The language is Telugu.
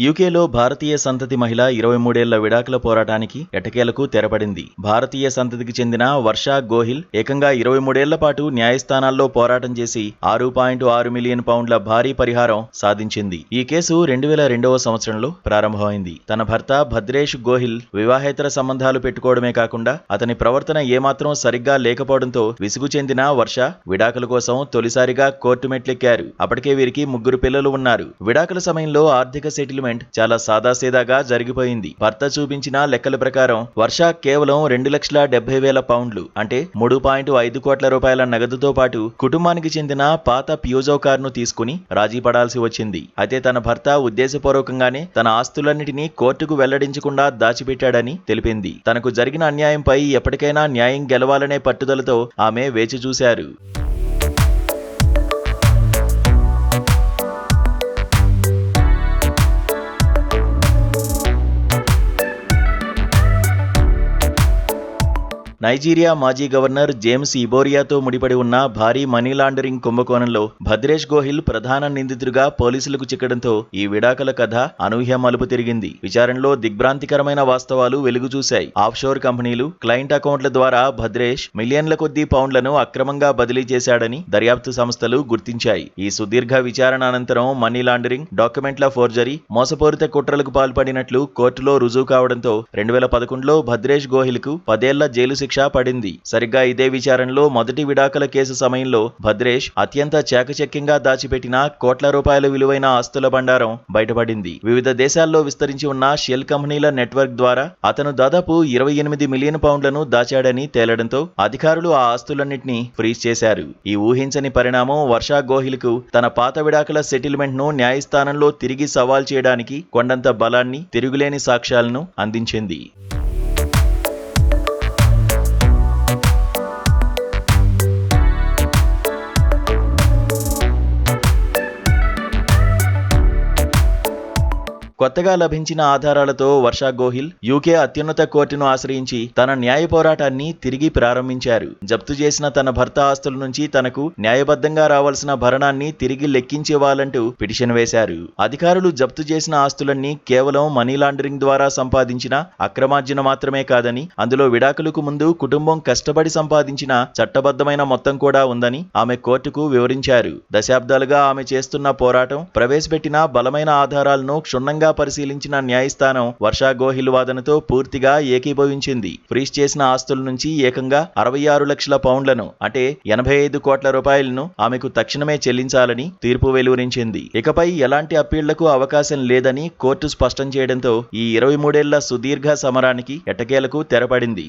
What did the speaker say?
యూకేలో భారతీయ సంతతి మహిళ 23 ఏళ్ల విడాకుల పోరాటానికి ఎట్టకేలకు తెరపడింది. భారతీయ సంతతికి చెందిన వర్షా గోహిల్ ఏకంగా 23 ఏళ్ల పాటు న్యాయస్థానాల్లో పోరాటం చేసి 6.6 మిలియన్ పౌండ్ల భారీ పరిహారం సాధించింది. ఈ కేసు 2002వ సంవత్సరంలో ప్రారంభమైంది. తన భర్త భద్రేష్ గోహిల్ వివాహేతర సంబంధాలు పెట్టుకోవడమే కాకుండా అతని ప్రవర్తన ఏమాత్రం సరిగ్గా లేకపోవడంతో విసుగు చెందిన వర్ష విడాకుల కోసం తొలిసారిగా కోర్టు మెట్లెక్కారు. అప్పటికే వీరికి 3 పిల్లలు ఉన్నారు. విడాకుల సమయంలో ఆర్థిక సెటిల్మెంట్ చాలా సాదాసీదాగా జరిగిపోయింది. భర్త చూపించిన లెక్కల ప్రకారం వర్ష కేవలం 2,70,000 పౌండ్లు అంటే 3.5 కోట్ల రూపాయల నగదుతో పాటు కుటుంబానికి చెందిన పాత ప్యూజో కారును తీసుకుని రాజీ పడాల్సి వచ్చింది. అయితే తన భర్త ఉద్దేశపూర్వకంగానే తన ఆస్తులన్నిటినీ కోర్టుకు వెల్లడించకుండా దాచిపెట్టాడని తెలిపింది. తనకు జరిగిన అన్యాయంపై ఎప్పటికైనా న్యాయం గెలవాలనే పట్టుదలతో ఆమె వేచి చూశారు. నైజీరియా మాజీ గవర్నర్ జేమ్స్ ఇబోరియాతో ముడిపడి ఉన్న భారీ మనీ లాండరింగ్ కుంభకోణంలో భద్రేష్ గోహిల్ ప్రధాన నిందితుడిగా పోలీసులకు చిక్కడంతో ఈ విడాకుల కథ అనూహ్య మలుపు తిరిగింది. విచారణలో దిగ్భ్రాంతికరమైన వాస్తవాలు వెలుగుచూశాయి. ఆఫ్షోర్ కంపెనీలు, క్లయింట్ అకౌంట్ల ద్వారా భద్రేష్ మిలియన్ల కొద్దీ పౌండ్లను అక్రమంగా బదిలీ చేశాడని దర్యాప్తు సంస్థలు గుర్తించాయి. ఈ సుదీర్ఘ విచారణ అనంతరం మనీ లాండరింగ్, డాక్యుమెంట్ల ఫోర్జరీ, మోసపూరిత కుట్రలకు పాల్పడినట్లు కోర్టులో రుజువు కావడంతో 2011లో భద్రేష్ గోహిల్కు 10 ఏళ్ల జైలు శిక్ష పడింది. సరిగ్గా ఇదే విచారణలో మొదటి విడాకుల కేసు సమయంలో భద్రేష్ అత్యంత చాకచక్యంగా దాచిపెట్టిన కోట్ల రూపాయల విలువైన ఆస్తుల బండారం బయటపడింది. వివిధ దేశాల్లో విస్తరించి ఉన్న షెల్ కంపెనీల నెట్వర్క్ ద్వారా అతను దాదాపు 28 మిలియన్ పౌండ్లను దాచాడని తేలడంతో అధికారులు ఆ ఆస్తులన్నింటినీ ఫ్రీజ్ చేశారు. ఈ ఊహించని పరిణామం వర్షా గోహిల్కు తన పాత విడాకుల సెటిల్మెంట్ ను న్యాయస్థానంలో తిరిగి సవాల్ చేయడానికి కొండంత బలాన్ని, తిరుగులేని సాక్ష్యాలను అందించింది. కొత్తగా లభించిన ఆధారాలతో వర్షా గోహిల్ యూకే అత్యున్నత కోర్టును ఆశ్రయించి తన న్యాయ పోరాటాన్ని తిరిగి ప్రారంభించారు. జప్తు చేసిన తన భర్త ఆస్తుల నుంచి తనకు న్యాయబద్ధంగా రావాల్సిన భరణాన్ని తిరిగి లెక్కించేవాలంటూ పిటిషన్ వేశారు. అధికారులు జప్తు చేసిన ఆస్తులన్నీ కేవలం మనీ లాండరింగ్ ద్వారా సంపాదించిన అక్రమార్జన మాత్రమే కాదని, అందులో విడాకులకు ముందు కుటుంబం కష్టపడి సంపాదించిన చట్టబద్ధమైన మొత్తం కూడా ఉందని ఆమె కోర్టుకు వివరించారు. దశాబ్దాలుగా ఆమె చేస్తున్న పోరాటం, ప్రవేశపెట్టిన బలమైన ఆధారాలను క్షుణ్ణంగా పరిశీలించిన న్యాయస్థానం వర్షా గోహిల్ వాదనతో పూర్తిగా ఏకీభవించింది. ఫ్రీజ్ చేసిన ఆస్తుల నుంచి ఏకంగా 66 లక్షల పౌండ్లను అంటే 85 కోట్ల రూపాయలను ఆమెకు తక్షణమే చెల్లించాలని తీర్పు వెలువరించింది. ఇకపై ఎలాంటి అప్పీళ్లకు అవకాశం లేదని కోర్టు స్పష్టం చేయడంతో ఈ 23 ఏళ్ల సుదీర్ఘ సమరానికి ఎట్టకేలకు తెరపడింది.